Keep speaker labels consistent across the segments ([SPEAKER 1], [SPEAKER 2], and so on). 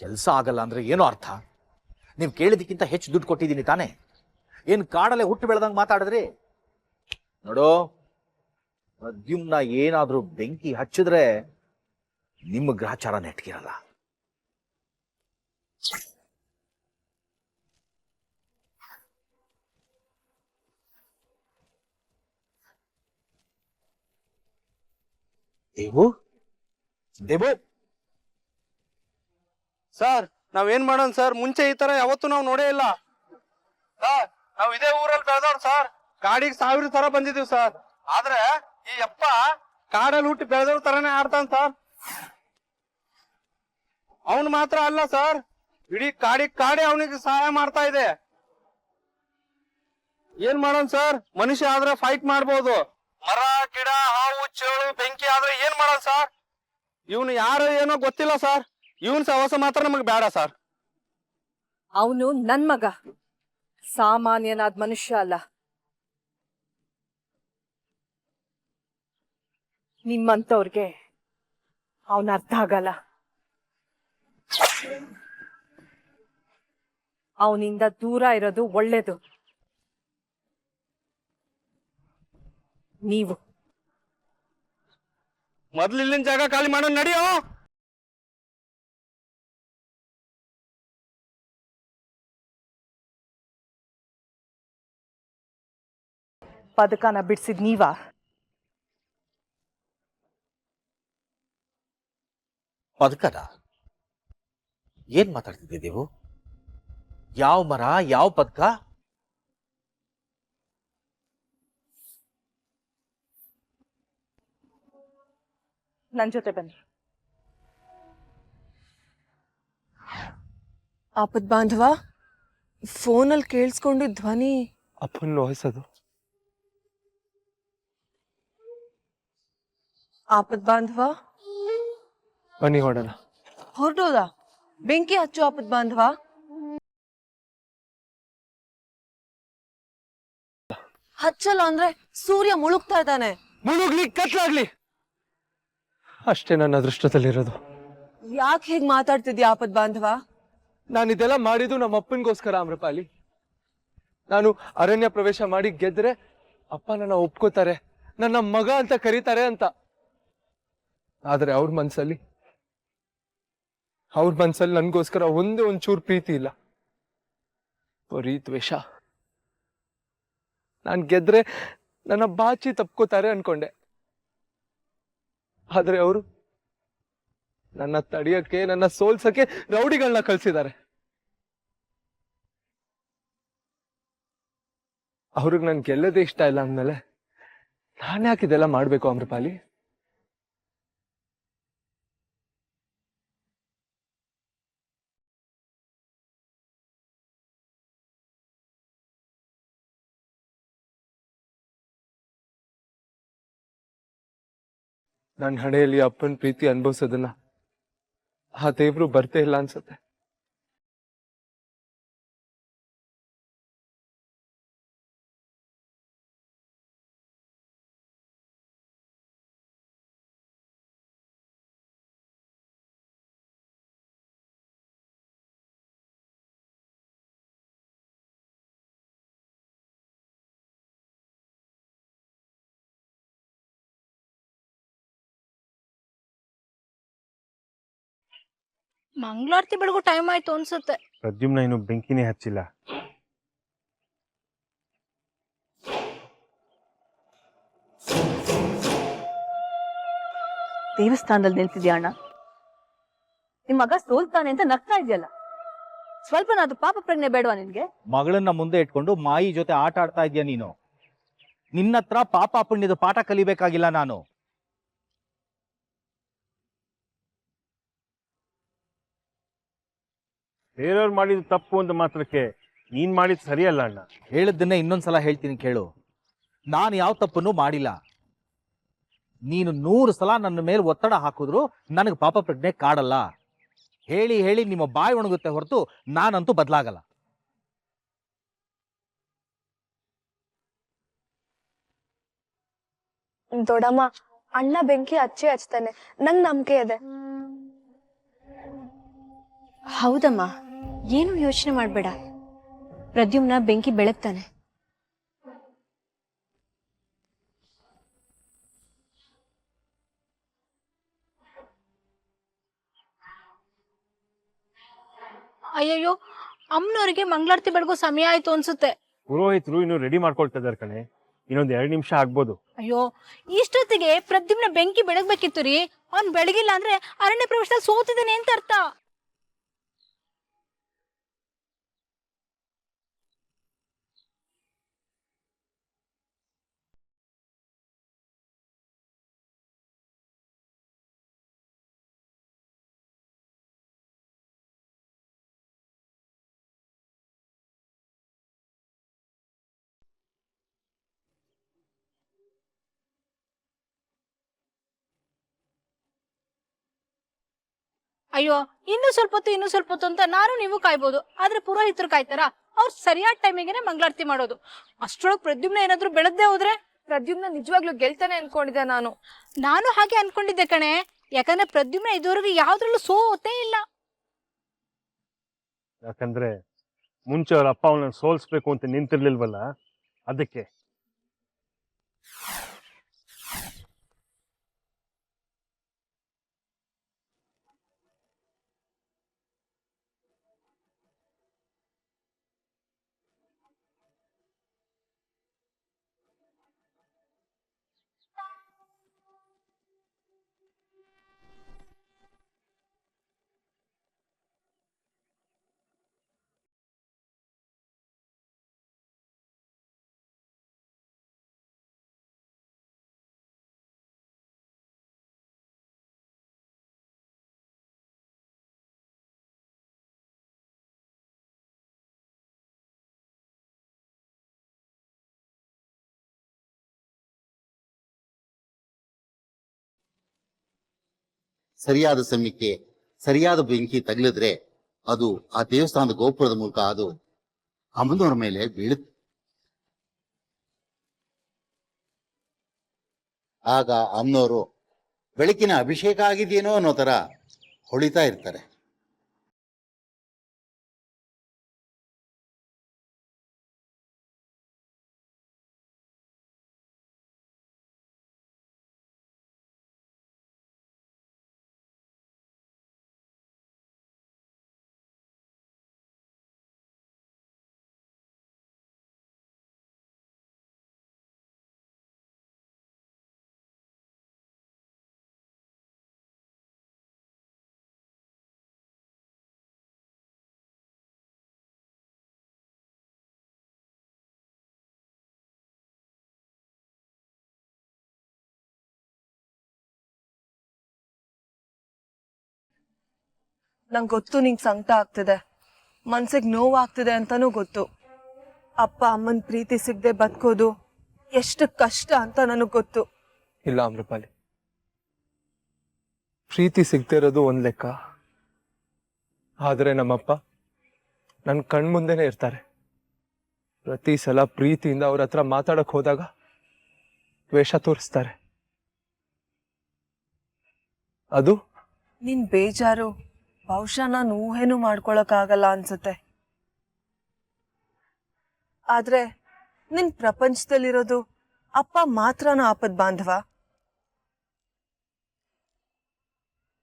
[SPEAKER 1] ಕೆಲಸ ಆಗಲ್ಲ ಅಂದ್ರೆ ಏನೋ ಅರ್ಥ? ನೀವು ಕೇಳಿದಕ್ಕಿಂತ ಹೆಚ್ಚು ದುಡ್ಡು ಕೊಟ್ಟಿದ್ದೀನಿ ತಾನೇ? ಏನು ಕಾಡಲ್ಲೇ ಹುಟ್ಟು ಬೆಳೆದಂಗೆ ಮಾತಾಡಿದ್ರಿ? ನೋಡು, ಪ್ರದ್ಯುಮ್ನ ಏನಾದ್ರೂ ಬೆಂಕಿ ಹಚ್ಚಿದ್ರೆ ನಿಮ್ಮ ಗ್ರಹಚಾರ ನೆಟ್ಗಿರಲ್ಲ. ದೇವು ದೇವು
[SPEAKER 2] ಸರ್ ನಾವೇನ್ ಮಾಡೋಣ ಸರ್? ಮುಂಚೆ ಈ ತರ ಯಾವತ್ತೂ ನಾವು ನೋಡೇ ಇಲ್ಲ ಸರ್. ನಾವ್ ಇದೇ ಊರಲ್ಲಿ ಬೆಳೆದವ್ರು ಸರ್. ಕಾಡಿಗೆ 1000 ತರ ಬಂದಿದೀವಿ ಸರ್. ಆದ್ರೆ ಈ ಯಪ್ಪ ಕಾಡಲ್ಲಿ ಹುಟ್ಟಿ ಬೆಳೆದವ್ರ ತರನೇ ಆಡ್ತಾನ ಸರ್. ಅವನ್ ಮಾತ್ರ ಅಲ್ಲ ಸರ್, ಇಡೀ ಕಾಡೆ ಅವನಿಗೆ ಸಹಾಯ ಮಾಡ್ತಾ ಇದೆ. ಏನ್ ಮಾಡೋಣ ಸರ್? ಮನುಷ್ಯ ಆದ್ರೆ ಫೈಟ್ ಮಾಡ್ಬೋದು, ಮರ ಗಿಡ ಹಾವು ಚೇಳು ಬೆಂಕಿ ಆದ್ರೆ ಏನ್ ಮಾಡೋಣ ಸರ್? ಇವನು ಯಾರು ಏನೋ ಗೊತ್ತಿಲ್ಲ ಸರ್. ಇವನ್ ಸಹವಾಸ ಮಾತ್ರ ನಮಗ್ ಬೇಡ ಸರ್.
[SPEAKER 3] ಅವನು ನನ್ ಮಗ, ಸಾಮಾನ್ಯನಾದ ಮನುಷ್ಯ ಅಲ್ಲ. ನಿಮ್ಮಂತವ್ರಿಗೆ ಅವನ ಅರ್ಥ ಆಗಲ್ಲ. ಅವನಿಂದ ದೂರ ಇರೋದು ಒಳ್ಳೇದು. ನೀವು
[SPEAKER 2] ಮೊದ್ಲು ಇಲ್ಲಿನ ಜಾಗ ಖಾಲಿ ಮಾಡೋ ನಡಿಯೋ.
[SPEAKER 3] ಪದಕನ ಬಿಡಿಸಿದ್ ನೀವಾ?
[SPEAKER 1] ಪದಕದ ಏನ್ ಮಾತಾಡ್ತಿದ್ದೆ ದೇವು? ಯಾವ ಮರ, ಯಾವ ಪದಕ?
[SPEAKER 3] ನನ್ ಜೊತೆ ಬನ್ನಿ.
[SPEAKER 4] ಆಪದ್ ಬಾಂಧವ, ಫೋನಲ್ಲಿ ಕೇಳಿಸ್ಕೊಂಡಿದ್ದ ಧ್ವನಿ
[SPEAKER 2] ಅಪ್ಪನ ವಯಸ್ಸದು.
[SPEAKER 4] ಆಪದ್ ಬಾಂಧವ,
[SPEAKER 2] ಬನ್ನಿ ಹೊಡೋಣ.
[SPEAKER 4] ಹೊರಟೋದ? ಬೆಂಕಿ ಹಚ್ಚು ಆಪದ್ ಬಾಂಧವ. ಹಚ್ಚಲ್ಲ ಅಂದ್ರೆ ಸೂರ್ಯ ಮುಳುಗ್ತಾ ಇದ್ದಾನೆ.
[SPEAKER 2] ಮುಳುಗ್ಲಿ ಕತ್ಲಾಗ್ಲಿ ಅಷ್ಟೇ ನನ್ನ ಅದೃಷ್ಟದಲ್ಲಿರೋದು.
[SPEAKER 4] ಯಾಕೆ ಹೇಗ್ ಮಾತಾಡ್ತಿದ್ಯಾ ಆಪದ್ ಬಾಂಧವ?
[SPEAKER 2] ನಾನು ಇದೆಲ್ಲ ಮಾಡಿದ್ದು ನಮ್ಮ ಅಪ್ಪನಿಗೋಸ್ಕರ ಅಮ್ರಪಾಲಿ. ನಾನು ಅರಣ್ಯ ಪ್ರವೇಶ ಮಾಡಿ ಗೆದ್ರೆ ಅಪ್ಪ ನನ್ನ ಒಪ್ಕೋತಾರೆ, ನನ್ನ ಮಗ ಅಂತ ಕರೀತಾರೆ ಅಂತ. ಆದ್ರೆ ಅವ್ರ ಮನ್ಸಲ್ಲಿ ನನ್ಗೋಸ್ಕರ ಒಂದೇ ಒಂಚೂರು ಪ್ರೀತಿ ಇಲ್ಲ, ಬರೀ ದ್ವೇಷ. ನಾನ್ ಗೆದ್ರೆ ನನ್ನ ಬಾಚಿ ತಪ್ಕೋತಾರೆ ಅನ್ಕೊಂಡೆ. ಆದ್ರೆ ಅವರು ನನ್ನ ತಡಿಯಕ್ಕೆ, ನನ್ನ ಸೋಲ್ಸಕ್ಕೆ ರೌಡಿಗಳನ್ನ ಕಳ್ಸಿದ್ದಾರೆ. ಅವ್ರಿಗೆ ನನ್ ಗೆಲ್ಲದೇ ಇಷ್ಟ ಇಲ್ಲ ಅಂದ್ಮೇಲೆ ನಾನು ಯಾಕೆ ಇದೆಲ್ಲ ಮಾಡ್ಬೇಕು ಅಮ್ರಪಾಲಿ? ನನ್ನ ಹಣೆಯಲ್ಲಿ ಅಪ್ಪನ ಪ್ರೀತಿ ಅನುಭವಿಸೋದನ್ನ ಆ ದೇವ್ರು ಬರ್ತೇ ಇಲ್ಲ ಅನ್ಸುತ್ತೆ.
[SPEAKER 5] ಮಂಗಳಾರತಿ ಬೆಳಗು ಟೈಮ್ ಆಯ್ತು ಅನ್ಸುತ್ತೆ.
[SPEAKER 6] ಪ್ರದ್ಯುಮ್ನ ಇನ್ನು ಬೆಂಕಿನೇ ಹಚ್ಚಿಲ್ಲ.
[SPEAKER 3] ದೇವಸ್ಥಾನದಲ್ಲಿ ನಿಲ್ತಿದ್ಯಾ ಅಣ್ಣ? ನಿಮ್ ಮಗ ಸೋಲ್ತಾನೆ ಅಂತ ನಗ್ತಾ ಇದೆಯಲ್ಲ, ಸ್ವಲ್ಪನಾದ್ರೂ ಪಾಪ ಪ್ರಜ್ಞೆ ಬೇಡವಾ ನಿನ್ಗೆ?
[SPEAKER 1] ಮಗಳನ್ನ ಮುಂದೆ ಇಟ್ಕೊಂಡು ಮಾಯಿ ಜೊತೆ ಆಟ ಆಡ್ತಾ ಇದೀಯ ನೀನು. ನಿನ್ನತ್ರ ಪಾಪ ಪುಣ್ಯದ ಪಾಠ ಕಲಿಬೇಕಾಗಿಲ್ಲ ನಾನು.
[SPEAKER 6] ಬೇರೆಯವ್ರು ಮಾಡಿದ ತಪ್ಪು ಅಂತ ಮಾತ್ರಕ್ಕೆ ನೀನ್ ಮಾಡಿದ್ ಸರಿಯಲ್ಲ ಅಣ್ಣ.
[SPEAKER 1] ಹೇಳಿದ್ದನ್ನೇ ಇನ್ನೊಂದ್ಸಲ ಹೇಳ್ತೀನಿ ಕೇಳು. ನಾನು ಯಾವ ತಪ್ಪನ್ನು ಮಾಡಿಲ್ಲ. ನೀನು 100 ಸಲ ನನ್ನ ಮೇಲೆ ಒತ್ತಡ ಹಾಕಿದ್ರು ನನಗೆ ಪಾಪ ಪ್ರಜ್ಞೆ ಕಾಡಲ್ಲ. ಹೇಳಿ ಹೇಳಿ ನಿಮ್ಮ ಬಾಯಿ ಒಣಗುತ್ತೆ ಹೊರತು ನಾನಂತೂ ಬದಲಾಗಲ್ಲ.
[SPEAKER 5] ದೊಡ್ಡಮ್ಮ, ಅಣ್ಣ ಬೆಂಕಿ ಹಚ್ಚಿ ಹಚ್ತಾನೆ, ನಂಗ್ ನಂಬಿಕೆ ಇದೆ. ಹೌದಮ್ಮ, ಏನು ಯೋಚನೆ ಮಾಡಬೇಡ. ಪ್ರದ್ಯುಮ್ನ ಬೆಂಕಿ ಬೆಳಗ್ತಾನೆ. ಅಯ್ಯಯ್ಯೋ, ಅಮ್ಮನವರಿಗೆ ಮಂಗಳಾರತಿ ಬೆಳಗೋ ಸಮಯ ಆಯ್ತು ಅನ್ಸುತ್ತೆ.
[SPEAKER 6] ಪುರೋಹಿತರು ಇನ್ನು ರೆಡಿ ಮಾಡ್ಕೊಳ್ತಾ ಇದಾರೆ ಕಣೆ. ಇನ್ನೊಂದ್ 2 ನಿಮಿಷ ಆಗ್ಬೋದು.
[SPEAKER 5] ಅಯ್ಯೋ, ಇಷ್ಟೊತ್ತಿಗೆ ಪ್ರದ್ಯುಮ್ನ ಬೆಂಕಿ ಬೆಳಗ್ಬೇಕಿತ್ತು ರೀ. ಅವ್ನ್ ಬೆಳಗಿಲ್ಲ ಅಂದ್ರೆ ಅರಣ್ಯ ಪ್ರವೇಶದಲ್ಲಿ ಸೋತಿದ್ದಾನೆ ಅಂತ ಅರ್ಥ. ಅಯ್ಯೋ, ಇನ್ನೂ ಸ್ವಲ್ಪ ಹೊತ್ತು ಅಂತ ನಾನು ನೀವು ಕಾಯ್ಬೋದು. ಆದ್ರೆ ಪುರೋಹಿತರು ಕಾಯ್ತಾರ? ಅವ್ರು ಸರಿಯಾದ ಟೈಮಿಗೆನೆ ಮಂಗಳಾರತಿ ಮಾಡೋದು. ಅಷ್ಟ್ರೊಳಗ್ ಪ್ರದ್ಯುಮ್ನ ಏನಾದ್ರು ಬೆಳಗ್ದೆ ಹೋದ್ರೆ?
[SPEAKER 3] ಪ್ರದ್ಯುಮ್ನ ನಿಜವಾಗ್ಲೂ ಗೆಲ್ತಾನೆ ಅನ್ಕೊಂಡಿದ್ದೆ
[SPEAKER 5] ನಾನು ಹಾಗೆ ಅನ್ಕೊಂಡಿದ್ದೆ ಕಣೆ. ಯಾಕಂದ್ರೆ ಪ್ರದ್ಯುಮ್ನ ಇದುವರೆಗೂ ಯಾವ್ದ್ರಲ್ಲೂ ಸೋತೇ ಇಲ್ಲ.
[SPEAKER 6] ಯಾಕಂದ್ರೆ ಮುಂಚೆ ಅವ್ರ ಅಪ್ಪ ಅವನನ್ನ ಸೋಲ್ಸ್ಬೇಕು ಅಂತ ನಿಂತಿರ್ಲಿಲ್ವಲ್ಲ, ಅದಕ್ಕೆ.
[SPEAKER 7] ಸರಿಯಾದ ಸಮಯಕ್ಕೆ ಸರಿಯಾದ ಬೆಂಕಿ ತಗಲಿದ್ರೆ ಅದು ಆ ದೇವಸ್ಥಾನದ ಗೋಪುರದ ಮೂಲಕ ಅದು ಅಮ್ಮನವರ ಮೇಲೆ ಬೀಳುತ್ತೆ. ಆಗ ಅಮ್ಮನವರು ಬೆಳಕಿನ ಅಭಿಷೇಕ ಆಗಿದೆಯೇನೋ ಅನ್ನೋ ತರ ಹೊಳಿತಾ ಇರ್ತಾರೆ.
[SPEAKER 8] ನಂಗೆ ಗೊತ್ತು ನಿಂಗೆ ಸಂಕಟ ಆಗ್ತಿದೆ, ಮನ್ಸಿಗೆ ನೋವಾಗ್ತಿದೆ ಅಂತಾನೂ ಗೊತ್ತು. ಅಪ್ಪ ಅಮ್ಮನ ಪ್ರೀತಿ ಸಿಗದೆ ಬದುಕೋದು ಎಷ್ಟು ಕಷ್ಟ ಅಂತ ನನಗೆ ಗೊತ್ತು.
[SPEAKER 2] ಇಲ್ಲ ಅಮೃಪಾಲಿ, ಪ್ರೀತಿ ಸಿಗ್ತಿರೋದು ಒಂದ್ ಲೆಕ್ಕ. ಆದ್ರೆ ನಮ್ಮಪ್ಪ ನನ್ನ ಕಣ್ಮುಂದೆನೆ ಇರ್ತಾರೆ. ಪ್ರತಿ ಸಲ ಪ್ರೀತಿಯಿಂದ ಅವ್ರ ಹತ್ರ ಮಾತಾಡಕ್ ಹೋದಾಗ ದ್ವೇಷ ತೋರಿಸ್ತಾರೆ. ಅದು
[SPEAKER 8] ನಿನ್ ಬೇಜಾರು ಬಹುಶಃ ನಾನು ಊಹೆನೂ ಮಾಡ್ಕೊಳಕ್ಕಾಗಲ್ಲ ಅನ್ಸುತ್ತೆ. ಆದ್ರೆ ನಿನ್ ಪ್ರಪಂಚದಲ್ಲಿರೋದು ಅಪ್ಪ ಮಾತ್ರನ ಆಪದ್ ಬಾಂಧವ.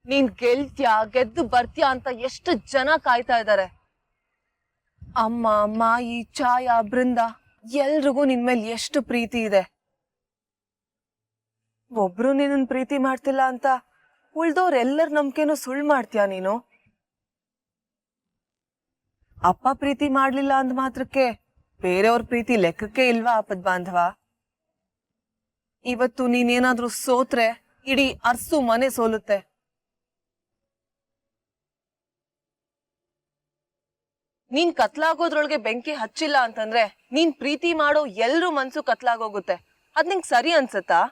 [SPEAKER 8] ನೀನ್ ಗೆಲ್ತ್ಯಾ ಗೆದ್ದು ಬರ್ತ್ಯಾ ಅಂತ ಎಷ್ಟು ಜನ ಕಾಯ್ತಾ ಇದ್ದಾರೆ. ಅಮ್ಮ, ಮಾಯಿ, ಛಾಯಾ, ಬೃಂದ ಎಲ್ರಿಗೂ ನಿನ್ ಮೇಲೆ ಎಷ್ಟು ಪ್ರೀತಿ ಇದೆ. ಒಬ್ರು ನಿನ್ನ ಪ್ರೀತಿ ಮಾಡ್ತಿಲ್ಲ ಅಂತ ಉಳ್ದವ್ರೆಲ್ಲರ ನಂಬಿಕೆನೂ ಸುಳ್ಳು ಮಾಡ್ತೀಯಾ ನೀನು? ಅಪ್ಪ ಪ್ರೀತಿ ಮಾಡ್ಲಿಲ್ಲ ಅಂದ ಮಾತ್ರಕ್ಕೆ ಬೇರೆಯವ್ರ ಪ್ರೀತಿ ಲೆಕ್ಕಕ್ಕೆ ಇಲ್ವಾ ಆಪದ್ ಬಾಂಧವ? ಇವತ್ತು ನೀನೇನಾದ್ರೂ ಸೋತ್ರೆ ಇಡೀ ಅರ್ಸು ಮನೆ ಸೋಲುತ್ತೆ. ನೀನ್ ಕತ್ಲಾಗೋದ್ರೊಳಗೆ ಬೆಂಕಿ ಹಚ್ಚಿಲ್ಲ ಅಂತಂದ್ರೆ ನೀನ್ ಪ್ರೀತಿ ಮಾಡೋ ಎಲ್ರೂ ಮನ್ಸು ಕತ್ಲಾಗೋಗುತ್ತೆ. ಅದ್ ನಿಂಗ್ ಸರಿ ಅನ್ಸತ್ತಾ?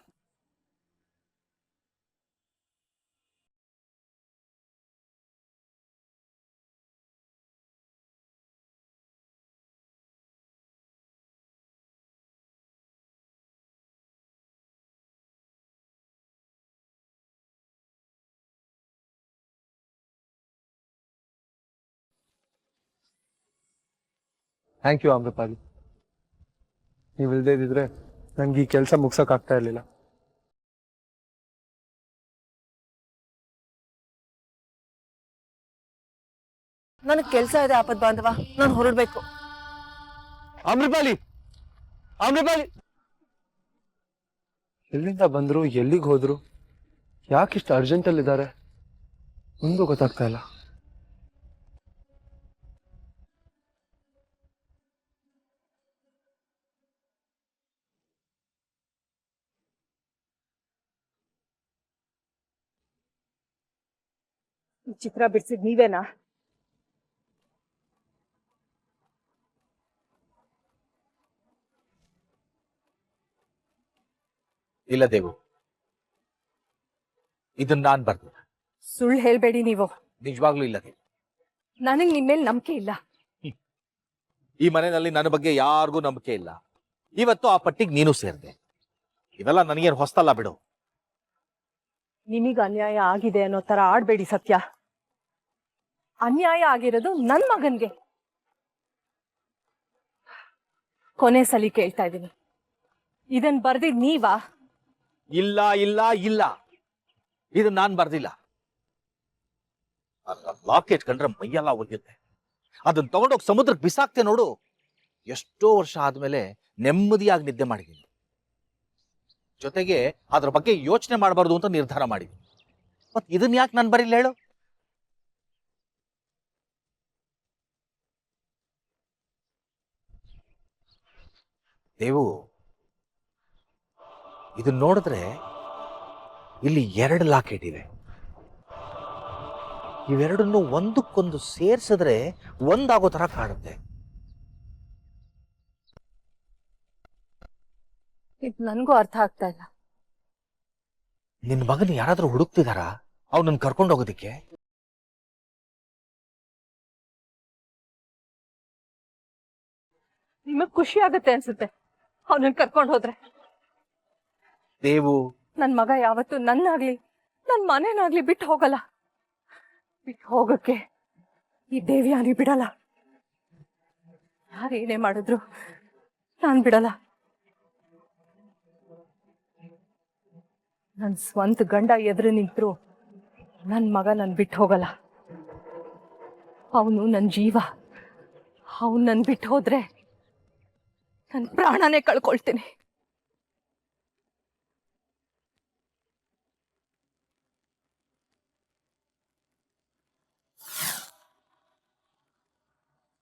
[SPEAKER 2] Thank you ಅಮೃಪಾಲಿ. ನೀವು ಇಲ್ಲದೇ ಇದ್ದಿದ್ರೆ ನನ್ಗೆ ಈ ಕೆಲಸ ಮುಗ್ಸೋಕ್ಕಾಗ್ತಾ ಇರಲಿಲ್ಲ.
[SPEAKER 8] ನನಗ್ ಕೆಲ್ಸ ಇದೆ ಆಪತ್ ಬಾಂಧವ, ನಾನು ಹೊರಡ್ಬೇಕು.
[SPEAKER 2] ಅಮೃಪಾಲಿ, ಅಮೃಪಾಲಿ ಎಲ್ಲಿಂದ ಬಂದ್ರು, ಎಲ್ಲಿಗೆ ಹೋದ್ರು, ಯಾಕಿಷ್ಟು ಅರ್ಜೆಂಟಲ್ಲಿ ಇದ್ದಾರೆ ಒಂದು ಗೊತ್ತಾಗ್ತಾ ಇಲ್ಲ.
[SPEAKER 3] ಈ ಚಿತ್ರ ಬಿಡ್ಸಿದ್ ನೀವೇನಾ?
[SPEAKER 1] ಇಲ್ಲ ದೇವು, ಇದನ್ನ ನಾನ್ ಬರ್ದಿಲ್ಲ.
[SPEAKER 3] ಸುಳ್ಳು ಹೇಳ್ಬೇಡಿ ನೀವು.
[SPEAKER 1] ನಿಜವಾಗ್ಲೂ ಇಲ್ಲ ದೇವು.
[SPEAKER 3] ನನಗ್ ನಿಮ್ ಮೇಲೆ ನಂಬಿಕೆ ಇಲ್ಲ.
[SPEAKER 1] ಈ ಮನೆಯಲ್ಲಿ ನನ್ನ ಬಗ್ಗೆ ಯಾರಿಗೂ ನಂಬಿಕೆ ಇಲ್ಲ. ಇವತ್ತು ಆ ಪಟ್ಟಿಗೆ ನೀನು ಸೇರಿದೆ. ಇವೆಲ್ಲ ನನಗೇನು ಹೊಸ್ತಲ್ಲ ಬಿಡು.
[SPEAKER 3] ನಿಮಗ್ ಅನ್ಯಾಯ ಆಗಿದೆ ಅನ್ನೋ ತರ ಆಡ್ಬೇಡಿ ಸತ್ಯ. ಅನ್ಯಾಯ ಆಗಿರೋದು ನನ್ ಮಗನ್ಗೆ. ಕೊನೆ ಸಲಿ ಕೇಳ್ತಾ ಇದ್ದೀನಿ, ಇದನ್ ಬರ್ದಿದ್ ನೀವಾ?
[SPEAKER 1] ಇಲ್ಲ ಇಲ್ಲ ಇಲ್ಲ, ಇದು ನಾನ್ ಬರ್ದಿಲ್ಲ. ಲಾಕೆಟ್ ಕಂಡ್ರೆ ಮೈಯೆಲ್ಲ ಒಗೆಯುತ್ತೆ. ಅದನ್ನ ತಗೊಂಡೋಗಿ ಸಮುದ್ರಕ್ಕೆ ಬಿಸಾಕ್ತೆ ನೋಡು. ಎಷ್ಟೋ ವರ್ಷ ಆದ್ಮೇಲೆ ನೆಮ್ಮದಿಯಾಗಿ ನಿದ್ದೆ ಮಾಡಿದ್ದೀನಿ. ಜೊತೆಗೆ ಅದ್ರ ಬಗ್ಗೆ ಯೋಚನೆ ಮಾಡಬಾರ್ದು ಅಂತ ನಿರ್ಧಾರ ಮಾಡಿದ್ದೀನಿ. ಮತ್ ಇದನ್ನ ಯಾಕೆ ನಾನು ಬರೀಲ್ಲ ಹೇಳು? ದೇವು, ಇದನ್ನ ನೋಡಿದ್ರೆ ಇಲ್ಲಿ 2 ಲಾಕೆಟ್ ಇದೆ. ಇವೆರಡನ್ನು ಒಂದಕ್ಕೊಂದು ಸೇರ್ಸಿದ್ರೆ ಒಂದಾಗೋ ತರ ಕಾಣುತ್ತೆ.
[SPEAKER 3] ಇದು ನನ್ಗೂ ಅರ್ಥ ಆಗ್ತಾ ಇಲ್ಲ.
[SPEAKER 1] ನಿನ್ ಮಗನ ಯಾರಾದ್ರೂ ಹುಡುಕ್ತಿದಾರಾ ಅವನನ್ನ ಕರ್ಕೊಂಡು ಹೋಗೋದಿಕ್ಕೆ?
[SPEAKER 3] ನಿಮಗ್ ಖುಷಿ ಆಗತ್ತೆ ಅನ್ಸುತ್ತೆ ಅವನನ್ನ ಕರ್ಕೊಂಡು ಹೋದ್ರೆ.
[SPEAKER 1] ದೇವು,
[SPEAKER 3] ನನ್ ಮಗ ಯಾವತ್ತು ನನ್ನಾಗ್ಲಿ ನನ್ ಮನೇನಾಗ್ಲಿ ಬಿಟ್ಟು ಹೋಗಲ್ಲ. ಬಿಟ್ಟು ಹೋಗಕ್ಕೆ ಈ ದೇವಿಯಾನಿ ಬಿಡಲ್ಲ. ಯಾರೇನೇ ಮಾಡಿದ್ರು ನಾನ್ ಬಿಡಲ್ಲ. ನನ್ ಸ್ವಂತ ಗಂಡ ಎದುರು ನಿಂತ್ರು ನನ್ ಮಗ ನನ್ ಬಿಟ್ಟು ಹೋಗಲ್ಲ. ಅವನು ನನ್ ಜೀವ. ಅವನ್ ನನ್ ಬಿಟ್ಟು ಹೋದ್ರೆ ನನ್ ಪ್ರಾಣನೇ ಕಳ್ಕೊಳ್ತೀನಿ.